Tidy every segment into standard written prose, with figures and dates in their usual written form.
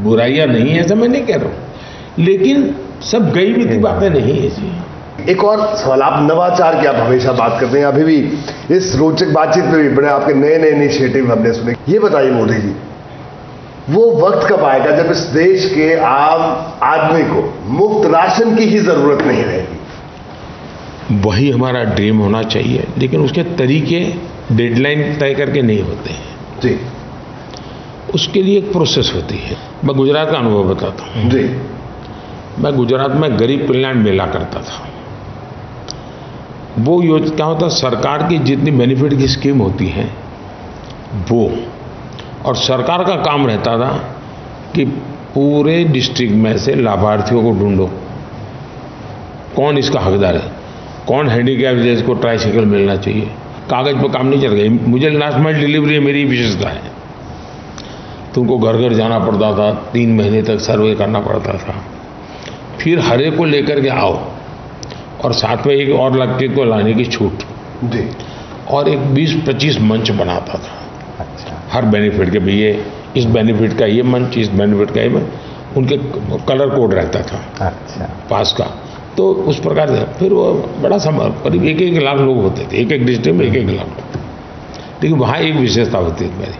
बुराइयां नहीं है, ऐसा मैं नहीं कह रहा हूँ, लेकिन सब गई बीती बातें नहीं है जी। एक और सवाल, आप नवाचार की आप हमेशा बात करते हैं, अभी भी इस रोचक बातचीत में भी बड़े आपके नए नए इनिशिएटिव हमने सुने। ये बताइए मोदी जी, वो वक्त कब आएगा जब इस देश के आम आदमी को मुफ्त राशन की ही जरूरत नहीं रहेगी? वही हमारा ड्रीम होना चाहिए, लेकिन उसके तरीके डेडलाइन तय करके नहीं होते हैं जी। उसके लिए एक प्रोसेस होती है। मैं गुजरात का अनुभव बताता हूँ जी। मैं गुजरात में गरीब कल्याण मेला करता था। वो योजना क्या होता, सरकार की जितनी बेनिफिट की स्कीम होती हैं वो, और सरकार का काम रहता था कि पूरे डिस्ट्रिक्ट में से लाभार्थियों को ढूंढो, कौन इसका हकदार है, कौन हैंडीकैप जिसको ट्राईसाइकिल मिलना चाहिए। कागज पर काम नहीं चल गया, मुझे लास्ट माइल डिलीवरी मेरी विशेषता है। तो उनको घर घर जाना पड़ता था, 3 महीने तक सर्वे करना पड़ता था, फिर हर एक को लेकर के आओ, और साथ में एक और लगती को लाने की छूट जी। और एक 20-25 मंच बनाता था। अच्छा। हर बेनिफिट के भी, ये इस बेनिफिट का ये मंच, इस बेनिफिट का ये मंच, उनके कलर कोड रहता था। अच्छा। पास का, तो उस प्रकार से फिर वो बड़ा करीब 1-1 लाख लोग होते थे, एक डिस्ट्रिक्ट में 1-1 लाख लोग। लेकिन वहाँ एक विशेषता होती थी मेरी।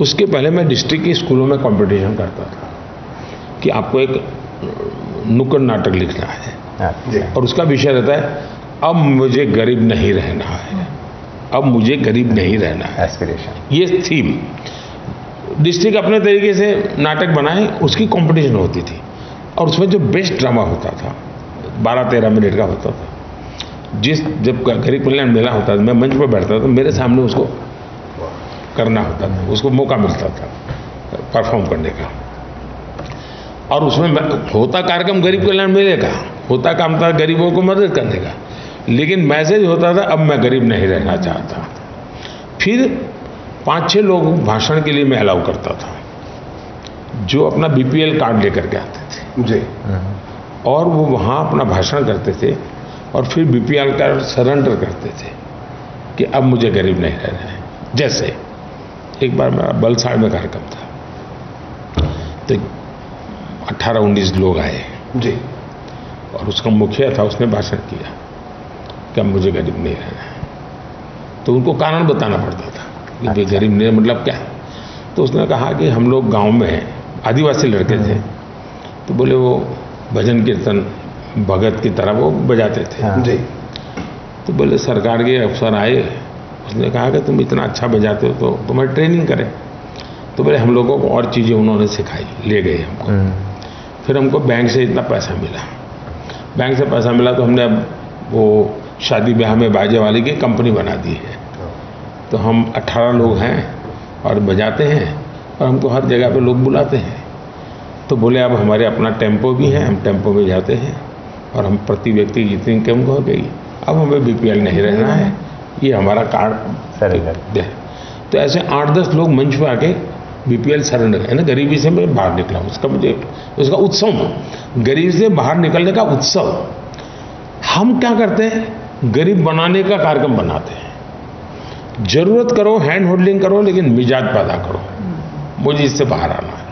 उसके पहले मैं डिस्ट्रिक्ट के स्कूलों में कंपटीशन करता था कि आपको एक नुक्कड़ नाटक लिखना है, और उसका विषय रहता है अब मुझे गरीब नहीं रहना है, अब मुझे गरीब नहीं रहना है, एस्पिरेशन। ये थीम। डिस्ट्रिक्ट अपने तरीके से नाटक बनाए, उसकी कंपटीशन होती थी, और उसमें जो बेस्ट ड्रामा होता था 12-13 मिनट का होता था। जब गरीब कल्याण मेला होता था, मैं मंच पर बैठता था, मेरे सामने उसको करना होता था, उसको मौका मिलता था परफॉर्म करने का। और उसमें होता कार्यक्रम गरीब कल्याण मेले का, होता काम था गरीबों को मदद करने का, लेकिन मैसेज होता था अब मैं गरीब नहीं रहना चाहता। फिर 5-6 लोग भाषण के लिए मैं अलाउ करता था, जो अपना बीपीएल कार्ड लेकर के आते थे जी। और वो वहाँ अपना भाषण करते थे, और फिर बीपीएल कार्ड सरेंडर करते थे कि अब मुझे गरीब नहीं रहना है। जैसे एक बार मेरा बलसाड़ में कार्यक्रम था, तो 18-19 लोग आए जी। और उसका मुखिया था, उसने भाषण किया कि अब मुझे गरीब नहीं रहना है। तो उनको कारण बताना पड़ता था कि भाई गरीब नहीं मतलब क्या है। तो उसने कहा कि हम लोग गांव में आदिवासी लड़के थे, तो बोले वो भजन कीर्तन भगत की तरह वो बजाते थे। जी। तो बोले सरकार के अफसर आए, उसने कहा कि तुम इतना अच्छा बजाते हो तो तुम्हारी ट्रेनिंग करें। तो बोले हम लोगों को और चीज़ें उन्होंने सिखाई, ले गए हमको। फिर हमको बैंक से इतना पैसा मिला, बैंक से पैसा मिला तो हमने अब वो शादी ब्याह में बाजे वाले की कंपनी बना दी है। तो हम 18 लोग हैं और बजाते हैं, और हमको हर जगह पे लोग बुलाते हैं। तो बोले अब हमारे अपना टेम्पो भी है, हम टेम्पो में जाते हैं, और हम प्रति व्यक्ति जितनी इनकम हो गई, अब हमें बीपीएल नहीं रहना है, ये हमारा कार्ड दे। तो ऐसे 8-10 लोग मंच पर आके बीपीएल सरेंडर है ना, गरीबी से मैं बाहर निकला, उसका मुझे उसका उत्सव, गरीबी से बाहर निकलने का उत्सव। हम क्या करते हैं, गरीब बनाने का कार्यक्रम बनाते हैं। जरूरत करो, हैंड होल्डिंग करो, लेकिन मिजाज पैदा करो, मुझे इससे बाहर आना है।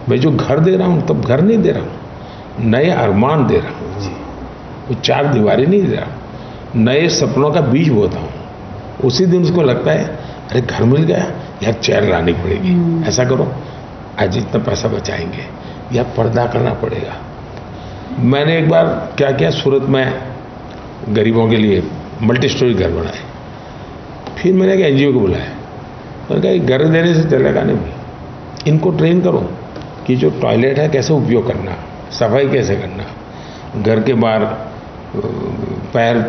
मैं जो घर दे रहा हूँ, तब घर नहीं दे रहा हूँ, नए अरमान दे रहा हूँ, वो 4 दीवारें नहीं दे रहा हूँ, नए सपनों का बीज बोता हूँ। उसी दिन उसको लगता है अरे घर मिल गया, यार चेयर लानी पड़ेगी, ऐसा करो आज इतना पैसा बचाएंगे, या पर्दा करना पड़ेगा। मैंने एक बार क्या किया, सूरत में गरीबों के लिए मल्टी स्टोरी घर बनाए। फिर मैंने एक एनजीओ को बुलाया, मैंने कहा घर देने से चलेगा नहीं, इनको ट्रेन करो कि जो टॉयलेट है कैसे उपयोग करना, सफाई कैसे करना, घर के बाहर पैर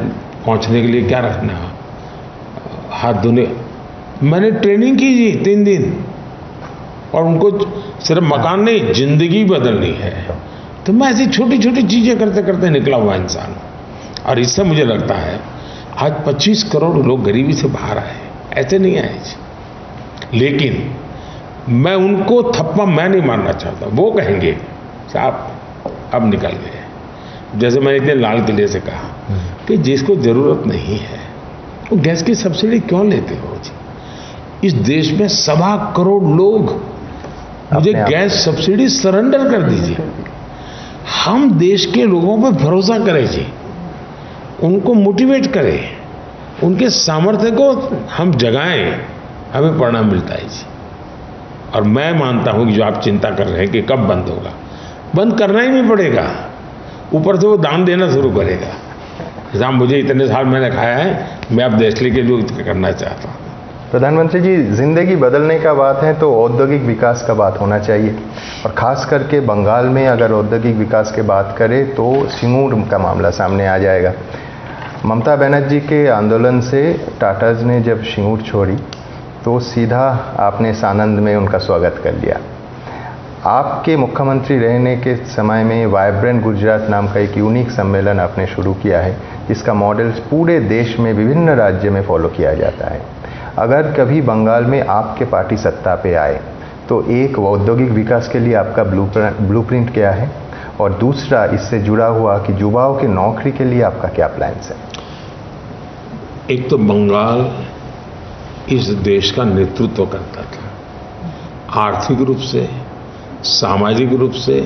पहुंचने के लिए क्या रखना, हाथ धोने। मैंने ट्रेनिंग की जी 3 दिन, और उनको सिर्फ मकान नहीं, जिंदगी बदलनी है। तो मैं ऐसी छोटी छोटी चीज़ें करते करते निकला हुआ इंसान। और इससे मुझे लगता है आज 25 करोड़ लोग गरीबी से बाहर आए, ऐसे नहीं आए जी। लेकिन मैं उनको थप्पा मैं नहीं मारना चाहता, वो कहेंगे साहब अब निकल गए। जैसे मैंने इतने लाल किले से कहा कि जिसको ज़रूरत नहीं है वो गैस की सब्सिडी क्यों लेते हो जी। इस देश में 1.25 करोड़ लोग मुझे गैस सब्सिडी सरेंडर कर दीजिए। हम देश के लोगों पर भरोसा करें जी, उनको मोटिवेट करें, उनके सामर्थ्य को हम जगाएं, हमें परिणाम मिलता है जी। और मैं मानता हूं कि जो आप चिंता कर रहे हैं कि कब बंद होगा, बंद करना ही नहीं पड़ेगा, ऊपर से वो दान देना शुरू करेगा। जहाँ मुझे इतने साल मैंने खाया है, मैं अब देश के लिए करना चाहता हूँ। प्रधानमंत्री जी, जिंदगी बदलने का बात है तो औद्योगिक विकास का बात होना चाहिए, और खास करके बंगाल में अगर औद्योगिक विकास की बात करें तो सिंगूर का मामला सामने आ जाएगा। ममता बनर्जी के आंदोलन से टाटाज ने जब सिंगूर छोड़ी तो सीधा आपने सानंद में उनका स्वागत कर लिया। आपके मुख्यमंत्री रहने के समय में वाइब्रेंट गुजरात नाम का एक यूनिक सम्मेलन आपने शुरू किया है, जिसका मॉडल पूरे देश में विभिन्न राज्य में फॉलो किया जाता है। अगर कभी बंगाल में आपके पार्टी सत्ता पे आए तो एक औद्योगिक विकास के लिए आपका ब्लूप्रिंट क्या है, और दूसरा इससे जुड़ा हुआ कि युवाओं की नौकरी के लिए आपका क्या प्लान्स है? एक तो बंगाल इस देश का नेतृत्व करता था, आर्थिक रूप से, सामाजिक रूप से,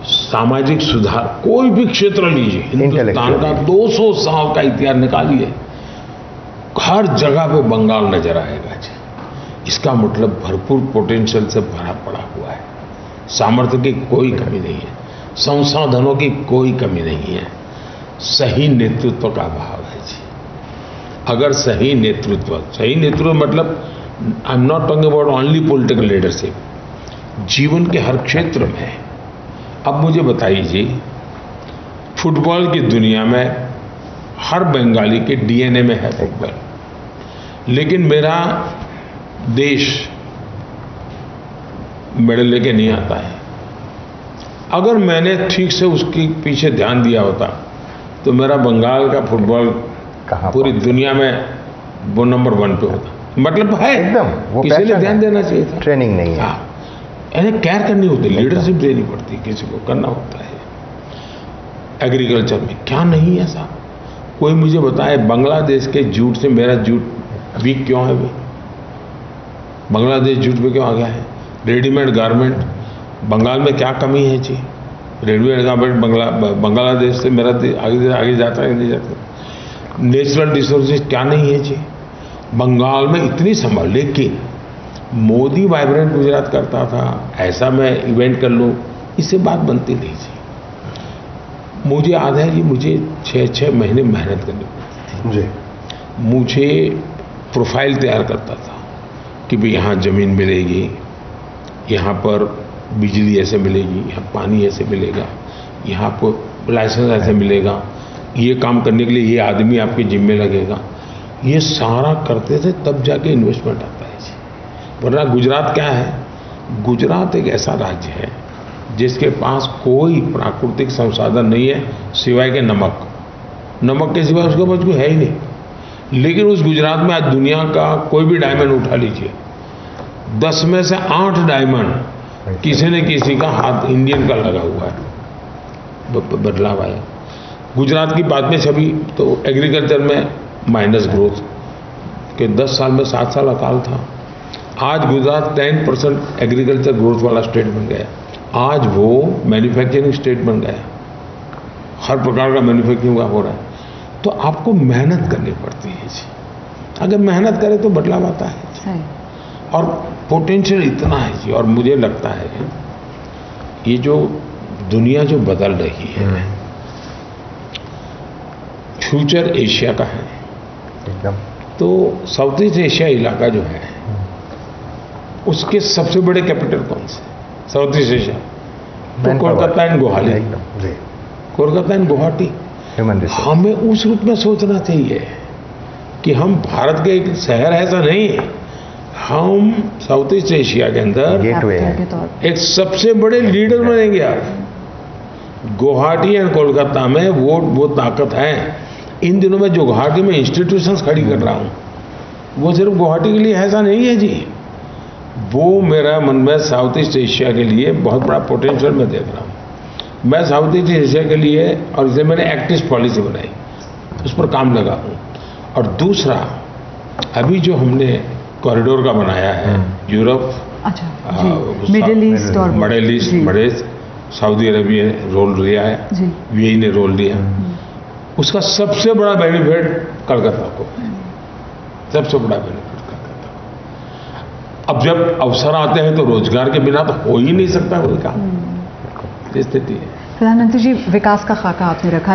सामाजिक सुधार, कोई भी क्षेत्र लीजिए, हिंदुस्तान का 200 साल का इतिहास निकालिए, हर जगह पे बंगाल नजर आएगा जी। इसका मतलब भरपूर पोटेंशियल से भरा पड़ा हुआ है, सामर्थ्य की कोई कमी नहीं है, संसाधनों की कोई कमी नहीं है, सही नेतृत्व का अभाव है जी। अगर सही नेतृत्व मतलब I am not talking about only political leadership, जीवन के हर क्षेत्र में। अब मुझे बताइए जी, फुटबॉल की दुनिया में हर बंगाली के डीएनए में है फुटबॉल, लेकिन मेरा देश मेडल लेके नहीं आता है। अगर मैंने ठीक से उसके पीछे ध्यान दिया होता तो मेरा बंगाल का फुटबॉल पूरी दुनिया में वो नंबर 1 पे होता। मतलब है एकदम, वो किसी ने ध्यान देना चाहिए था। ट्रेनिंग नहीं है, इन्हें केयर करनी होती, लीडरशिप देनी पड़ती, किसी को करना होता है। एग्रीकल्चर में क्या नहीं है साहब, कोई मुझे बताए बांग्लादेश के जूट से मेरा जूट वीक क्यों है? भी बांग्लादेश जूट पे क्यों आ गया है? रेडीमेड गारमेंट बंगाल में क्या कमी है जी? रेडीमेड गारमेंट बांग्लादेश से मेरा आगे जाता है नहीं जाता? नेचुरल रिसोर्सेज क्या नहीं है जी बंगाल में? इतनी संभाल, लेकिन मोदी वाइब्रेंट गुजरात करता था, ऐसा मैं इवेंट कर लूँ, इससे बात बनती नहीं जी। मुझे याद है जी, मुझे 6 महीने मेहनत करनी पड़ती थी जी। मुझे प्रोफाइल तैयार करता था कि भाई यहाँ ज़मीन मिलेगी, यहाँ पर बिजली ऐसे मिलेगी, यहाँ पानी ऐसे मिलेगा, यहाँ आपको लाइसेंस ऐसे मिलेगा, ये काम करने के लिए ये आदमी आपके जिम्मे लगेगा। ये सारा करते थे तब जाके इन्वेस्टमेंट आता है जी। वरना गुजरात क्या है? गुजरात एक ऐसा राज्य है जिसके पास कोई प्राकृतिक संसाधन नहीं है सिवाय के नमक के सिवाय उसके पास कोई है ही नहीं। लेकिन उस गुजरात में आज दुनिया का कोई भी डायमंड उठा लीजिए, 10 में से 8 डायमंड किसी न किसी का हाथ इंडियन का लगा हुआ है। बदलाव आया। गुजरात की बात में सभी तो एग्रीकल्चर में माइनस ग्रोथ के 10 साल में 7 साल अकाल था। आज गुजरात 10% एग्रीकल्चर ग्रोथ वाला स्टेट बन गया। आज वो मैन्युफैक्चरिंग स्टेट बन गया, हर प्रकार का मैन्युफैक्चरिंग हो रहा है। तो आपको मेहनत करनी पड़ती है जी। अगर मेहनत करें तो बदलाव आता है जी। और पोटेंशियल इतना है जी। और मुझे लगता है ये जो दुनिया जो बदल रही है, फ्यूचर एशिया का है एकदम। तो साउथ ईस्ट एशिया इलाका जो है उसके सबसे बड़े कैपिटल कौन से? साउथ ईस्ट एशिया तो कोलकाता एंड गुवाहाटी, कोलकाता एंड गुवाहाटी। हमें उस रूप में सोचना चाहिए कि हम भारत के एक शहर ऐसा नहीं, हम साउथ ईस्ट एशिया के अंदर एक सबसे बड़े लीडर बनेंगे। आप गुवाहाटी एंड कोलकाता में वो ताकत है। इन दिनों में जो गुवाहाटी में इंस्टीट्यूशंस खड़ी कर रहा हूं वो सिर्फ गुवाहाटी के लिए ऐसा नहीं है जी। वो मेरा मन में साउथ ईस्ट एशिया के लिए बहुत बड़ा पोटेंशियल मैं देख रहा हूं। मैं साउथ ईस्ट एशिया के लिए, और इसे मैंने एक्टिव पॉलिसी बनाई, उस पर काम लगा हूं। और दूसरा, अभी जो हमने कॉरिडोर का बनाया है यूरोप अच्छा जी, मिडिल ईस्ट और मिडिल ईस्ट जी, बड़े सऊदी अरबिया ने रोल लिया है, जी, यूएई ने रोल लिया, उसका सबसे बड़ा बेनिफिट कलकत्ता को है, सबसे बड़ा बेनिफिट कलकत्ता को। अब जब अवसर आते हैं तो रोजगार के बिना तो हो ही नहीं सकता कोई काम, ये स्थिति है। प्रधानमंत्री जी, विकास का खाका आपने रखा।